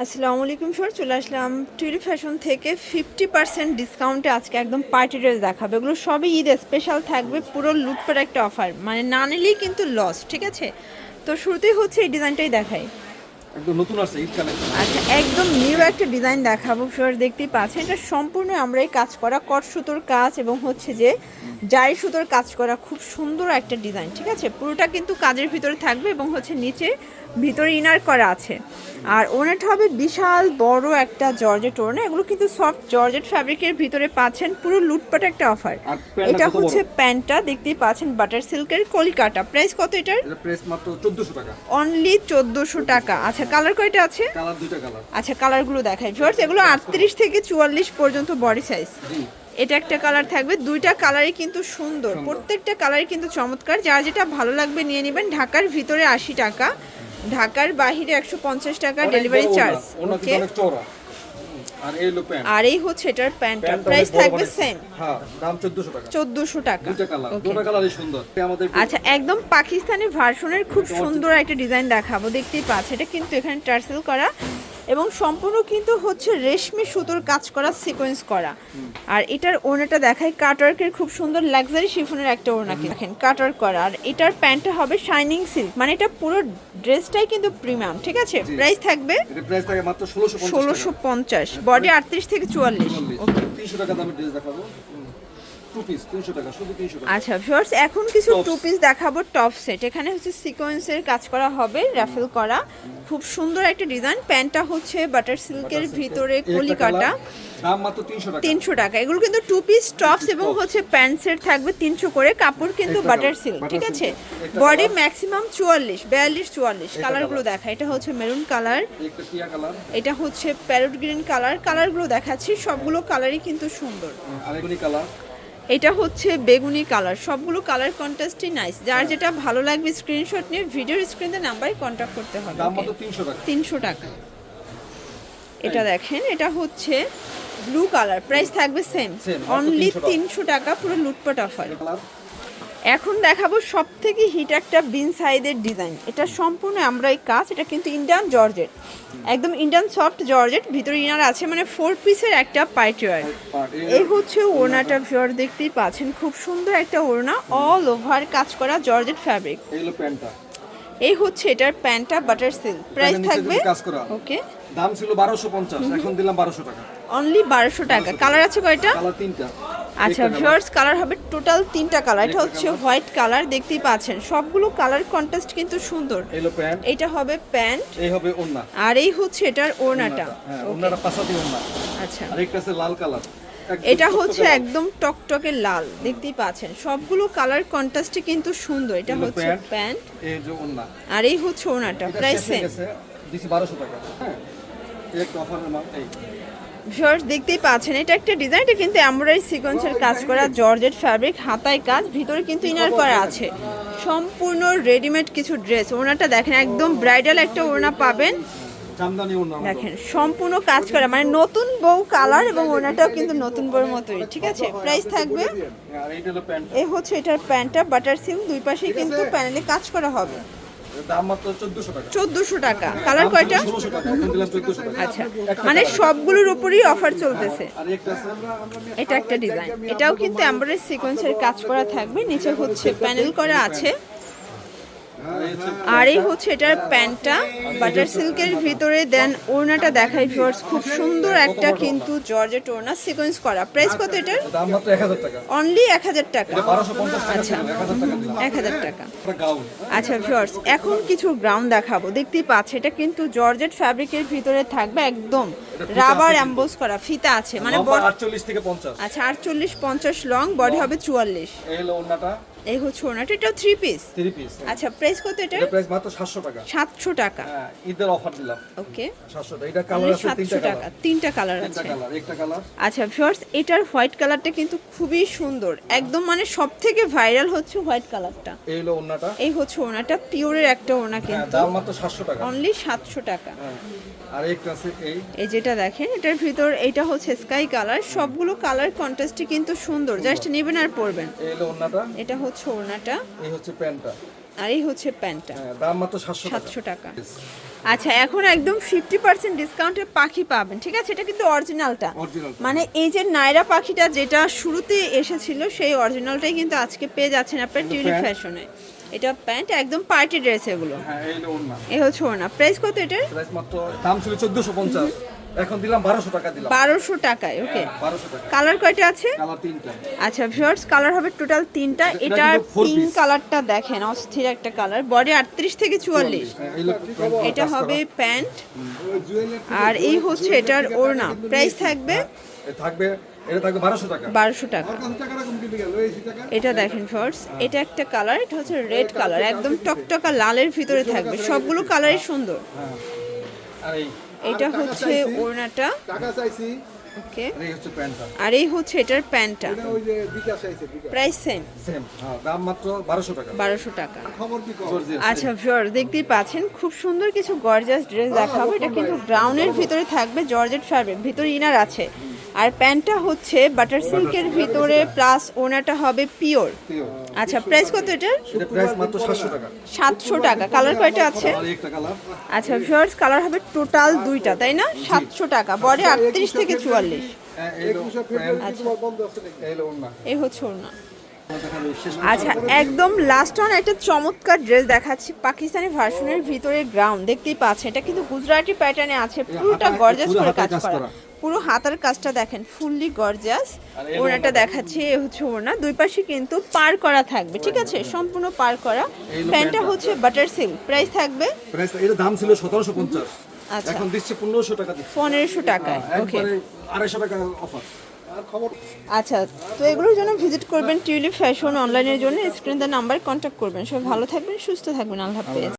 আসসালামু আলাইকুম স্যার, চলে আসলাম টিউলিপ ফ্যাশন থেকে 50% ডিসকাউন্টে আজকে একদম পার্টি ড্রেস দেখাবে। এগুলো সবই ঈদ স্পেশাল থাকবে, পুরো লুটপাট একটা অফার, মানে না নিলেই কিন্তু লস। ঠিক আছে, তো শুরুতেই হচ্ছে এই ডিজাইনটাই দেখাই। একদম নতুন আসছে ঈদ কালেকশন। আচ্ছা, একদম নিউ একটা ডিজাইন দেখাবো স্যার, দেখতেই পাচ্ছেন এটা সম্পূর্ণ আমরা এই কাজ করা কট সুতোর কাজ এবং হচ্ছে যে জারি সুতোর কাজ করা, খুব সুন্দর একটা ডিজাইন। ঠিক আছে, পুরোটা কিন্তু কাজের ভিতরে থাকবে এবং হচ্ছে নিচে ভিতরে ইনার করা আছে। আর ওনাটা হবে বিশাল বড় একটা জর্জেট ওড়না। এগুলো কিন্তু সফট জর্জেট ফ্যাব্রিকের ভিতরে পাচ্ছেন, পুরো লুটপাট একটা অফার। এটা হচ্ছে প্যান্টটা, দেখতেই পাচ্ছেন বাটার সিল্কের কলিকাটা। প্রাইস কত এটার? এটা প্রাইস মাত্র 1400 টাকা। অনলি 1400 টাকা। আচ্ছা, কালার কয়টা আছে? কালার দুইটা কালার। আচ্ছা, কালারগুলো দেখাই ভিউয়ার্স। এগুলো 38 থেকে 44 পর্যন্ত বডি সাইজ। জি, এটা একটা কালার থাকবে, দুইটা কালারই কিন্তু সুন্দর, প্রত্যেকটা কালারই কিন্তু চমৎকার। যার যেটা ভালো লাগবে নিয়ে নেবেন। ঢাকার ভিতরে 80 টাকা, ঢাকার বাহিরে 150 টাকা ডেলিভারি চার্জ। ওকে, অনেক চওড়া। আর এই লো প্যান্ট। আর এই হচ্ছে এটার প্যান্টটা, প্রাইস থাকবে সেম। হ্যাঁ, দাম 1400 টাকা। 1400 টাকা। দুইটা কালার, Okay. দুটো কালারই সুন্দর। আমাদের আচ্ছা, একদম পাকিস্তানি ভার্সনের খুব সুন্দর একটা ডিজাইন দেখাবো, দেখতেই পাচ্ছেন। এটা কিন্তু এখানে টার্সেল করা এবং সম্পূর্ণ কিন্তু হচ্ছে রেশমি সুতোর কাজ করা, সিকোয়েন্স করা। আর এটার ওড়নাটা দেখাই, কাটওয়ার্কের খুব সুন্দর লাক্সারি শিফনের একটা ওড়না দেখেন, কাটওয়ার্ক করা। আর এটার প্যান্টটা হবে শাইনিং সিল্ক, মানে এটা পুরো ড্রেসটাই কিন্তু প্রিমিয়াম। ঠিক আছে, প্রাইস থাকবে এটা প্রাইস থাকে মাত্র 1650 টাকা। 1650, বডি 38 থেকে 44। 300 টাকা দামের ড্রেস দেখাবো। টু পিস 300 টাকা, শুধু 300 টাকা। আচ্ছা ভিউয়ার্স, এখন কিছু টু পিস দেখাবো টপ সেট। এখানে হচ্ছে সিকোয়েন্সের কাজ করা হবে, রাফেল করা, খুব সুন্দর একটা ডিজাইন। প্যান্টটা হচ্ছে বাটার সিল্কের ভিতরে কলি কাটা, দাম মাত্র 300 টাকা। 300 টাকা। এগুলো কিন্তু টু পিস টপস এবং হচ্ছে প্যান্ট সেট থাকবে 300 করে। কাপড় কিন্তু বাটার সিল্ক। ঠিক আছে, বডি ম্যাক্সিমাম 44, 42, 44। কালারগুলো দেখা, এটা হচ্ছে মেরুন কালার, একটা টিয়া কালার, এটা হচ্ছে প্যারট গ্রিন কালার। কালারগুলো দেখাচ্ছি, সবগুলো কালারই কিন্তু সুন্দর। আরেকটি কালার, এটা হচ্ছে বেগুনি কালার। সবগুলো কালার কন্ট্রাস্টই নাইস। যার যেটা ভালো লাগবে স্ক্রিনশট নিয়ে ভিডিওর স্ক্রিনে নাম্বারে কন্ট্যাক্ট করতে হবে। দাম মাত্র 300 টাকা। 300 টাকা। এটা দেখেন, এটা হচ্ছে ব্লু কালার, প্রাইস থাকবে সেম, অনলি 300 টাকা। পুরো লুটপাট অফার। এখন দেখাবো সব থেকে হিট একটা বিন সাইডের ডিজাইন। এটা সম্পূর্ণ আমরা এই কাজ, এটা কিন্তু ইন্ডিয়ান জর্জেট, একদম ইন্ডিয়ান সফট জর্জেট, ভিতরে ইনার আছে, মানে 4 পিসের একটা পার্টি ওয়্যার। এই হচ্ছে ওড়নাটা ভিউয়ার, দেখতেই পাচ্ছেন খুব সুন্দর একটা ওড়না, অল ওভার কাজ করা জর্জেট ফ্যাব্রিক। এই হলো প্যান্টটা। এই হচ্ছে এটার প্যান্টটা বাটার সিল্ক, প্রাইস থাকবে ওকে। দাম ছিল 1250, এখন দিলাম 1200 টাকা। অনলি 1200 টাকা। কালার আছে কয়টা? কালার তিনটা। আচ্ছা ভিউয়ার্স, কালার হবে টোটাল 3টা কালার। এটা হচ্ছে হোয়াইট কালার, দেখতেই পাচ্ছেন সবগুলো কালার কন্ট্রাস্ট কিন্তু সুন্দর। এলো প্যান্ট, এটা হবে প্যান্ট, এই হবে ওড়না, আর এই হচ্ছে এটার ওড়নাটা। হ্যাঁ, ওড়নাটা পাঁচাতি ওড়না। আচ্ছা, আর একটা আছে লাল কালার, এটা হচ্ছে একদম টকটকে লাল, দেখতেই পাচ্ছেন সবগুলো কালার কন্ট্রাস্টে কিন্তু সুন্দর। এটা হচ্ছে প্যান্ট, এই যে ওড়না, আর এই হচ্ছে ওড়নাটা। প্রাইস সেম, দিছি 1200 টাকা। হ্যাঁ, এই একটা অফারের মাল। এই ভিউয়ার্স দেখতেই পাচ্ছেন, এটা একটা ডিজাইন, এটা কিন্তু এমব্রয়ডারি সিকোয়েন্সের কাজ করা জর্জেট ফ্যাব্রিক, হাতায় কাজ, ভিতরে কিন্তু ইনার করা আছে। সম্পূর্ণ রেডিমেড কিছু ড্রেস। ওড়নাটা দেখেন, একদম ব্রাইডাল একটা ওড়না পাবেন। জামদানি ওড়না দেখেন সম্পূর্ণ কাজ করা, মানে নতুন বউ কালার, এবং ওড়নাটাও কিন্তু নতুন বউর মতোই। ঠিক আছে, প্রাইস থাকবে। আর এইটা হলো প্যান্ট, এই হচ্ছে এটার প্যান্টটা বাটার সিল্ক, দুই পাশেই কিন্তু প্যানেলে কাজ করা হবে। দাম মাত্র 1400 টাকা। 1400 টাকা। কালার কয়টা? 1600 টাকা, এখন দিলাম 1400 টাকা। আচ্ছা, মানে সবগুলোর উপরই অফার চলতেছে। আর একটা আছে, এটা একটা ডিজাইন, এটাও কিন্তু এমব্রয়ডারি সিকোয়েন্সের কাজ করা থাকবে, নিচে হচ্ছে প্যানেল করা আছে। আর এই হচ্ছে এটার প্যান্টটা বাটার সিল্কের ভিতরে। দেন ওড়নাটা দেখাই ভিউয়ার্স, খুব সুন্দর একটা কিন্তু জর্জেট ওড়না, সিকোয়েন্স করা। প্রাইস কত এটার? দাম মাত্র 1000 টাকা। অনলি 1000 টাকা। 1250 টাকা ছিল, 1000 টাকা দিলাম। 1000 টাকা। একটা গাউন। আচ্ছা ভিউয়ার্স, এখন কিছু গ্রাউন্ড দেখাবো, দেখতেই পাচ্ছে এটা কিন্তু জর্জেট ফ্যাব্রিকের ভিতরে থাকবে, একদম রাবার এমবোস করা, ফিতা আছে, মানে লম্বা 48 থেকে 50। আচ্ছা 48-50 লং, বডি হবে 44। এই হলো ওড়নাটা, এই হচ্ছে ওড়নাটা, এটাও 3 পিস। 3 পিস। আচ্ছা, প্রাইস কত এটা? এটা প্রাইস মাত্র 700 টাকা। 700 টাকা। হ্যাঁ, ঈদের অফার দিলাম। ওকে, 700 টাকা। এটা কালার আছে 3টা 700 টাকা। কালার। 3টা কালার 3টা আছে। কালার, একটা কালার। আচ্ছা ভিউয়ার্স, এটার হোয়াইট কালারটা কিন্তু খুবই সুন্দর, একদম মানে সব থেকে ভাইরাল হচ্ছে হোয়াইট কালারটা। এই হলো ওড়নাটা। এই হচ্ছে ওড়নাটা, পিওরের একটা ওড়না হ্যাঁ, কিন্তু, দাম মাত্র 700 টাকা। অনলি 700 টাকা। হ্যাঁ, আর একটা আছে এই যেটা দেখেন, এটার ভিতর এটা হচ্ছে স্কাই কালার, সবগুলো কালার কন্ট্রাস্টই কিন্তু সুন্দর, জাস্ট নেবেন আর পরবেন। এই হলো ওড়নাটা, এটা হচ্ছে ওড়নাটা, এই হচ্ছে প্যান্টটা, আর এই হচ্ছে প্যান্টটা। হ্যাঁ, দাম মাত্র 700 টাকা। 700 টাকা। আচ্ছা এখন একদম 50% ডিসকাউন্টে পাখি পাবেন, ঠিক আছে? এটা কিন্তু অরিজিনালটা, অরিজিনাল মানে এই যে নাইরা পাখিটা যেটা শুরুতে এসেছিল সেই অরিজিনালটাই কিন্তু আজকে পেয়ে যাচ্ছেন আপনার টিউলিপ ফ্যাশনে। এটা প্যান্ট একদম পার্টি ড্রেস এগুলো। হ্যাঁ এই হলো ওড়না। এ হচ্ছে ওড়না। প্রাইস কত এটার? প্রাইস মাত্র দাম ছিল 1450, এখন দিলাম 1200 টাকা দিলাম। 1200 টাকায়। ওকে, 1200 টাকা। কালার কয়টা আছে? কালার 3টা। আচ্ছা ভিউয়ার্স, কালার হবে টোটাল 3টা। এটা এটার কিন্তু four পিঙ্ক piece। কালারটা দেখেন, অস্থির একটা কালার, বডি 38 থেকে 44। হ্যাঁ, এই হলো এটা হবে প্যান্ট আর এই হচ্ছে এটার ওড়না। প্রাইস থাকবে থাকবে, এটা থাকবে 1200 টাকা। 1200 টাকা। এটা দেখেন ফার্স্ট, এটা একটা কালার, এটা হচ্ছে রেড কালার, একদম টকটকা লালের ভিতরে থাকবে। সবগুলো কালারই সুন্দর। হ্যাঁ। আর এটা হচ্ছে ওড়নাটা। টাকা চাইছি, ওকে, এই হচ্ছে প্যান্টটা। আর এই হচ্ছে এটার প্যান্টটা। ওই যে বিকাশ চাইছে, বিকাশ। প্রাইস সেম সেম, হ্যাঁ, দাম মাত্র 1200 টাকা। 1200 টাকা। খবর কি কর? জর্জিয়াস। আচ্ছা ভিউয়ার্স, দেখতেই পাচ্ছেন খুব সুন্দর কিছু গর্জিয়াস ড্রেস দেখাবো। এটা কিন্তু ব্রাউনের ভিতরে থাকবে, জর্জেট ফ্যাব্রিক, ভিতরে ইনার আছে। আর প্যান্টটা হচ্ছে বাটার সিল্কের ভিতরে, প্লাস ওনাটা হবে পিওর। আচ্ছা প্রাইস কত এটার? এটা প্রাইস মাত্র 700 টাকা। 700 টাকা। কালার কয়টা আছে? আর একটা কালার। আচ্ছা ভিউয়ার্স, কালার হবে টোটাল 2টা, তাই না? 700 টাকা, বডি 38 থেকে 44। এই হলো প্যান্ট, তোমার বন্ধ আছে নাকি? এই হলো ওড়না। এই হচ্ছে ওড়না। দেখাবো শেষ। আচ্ছা একদম লাস্ট ওয়ান একটা চমৎকার ড্রেস দেখাচ্ছি, পাকিস্তানি ভার্সনের ভিতরে গ্রাউন্ড। দেখতেই পাচ্ছেন এটা কিন্তু গুজরাটি প্যাটার্নে আছে, পুরোটা গর্জিয়াস করে কাজ করা। পুরো হাতার কাজটা দেখেন, ফুললি গর্জিয়াস। ওড়নাটা দেখাচ্ছি, এ হচ্ছে ওড়না। দুই পাশে কিন্তু পার করা থাকবে, ঠিক আছে? সম্পূর্ণ পার করা। প্যান্টটা হচ্ছে বাটার সিল্ক। প্রাইস থাকবে? প্রাইস এর দাম ছিল 1750, আচ্ছা এখন দিচ্ছে 1500 টাকা দিচ্ছে। 1500 টাকায়। ওকে, একবারে 250 টাকা অফার। আর খবর আচ্ছা তো এগুলোর জন্য ভিজিট করবেন টিউলিপ ফ্যাশন অনলাইনের জন্য। স্ক্রিন দ্য নাম্বার কন্ট্যাক্ট করবেন। সবাই ভালো থাকবেন, সুস্থ থাকবেন। আল্লাহ হাফেজ।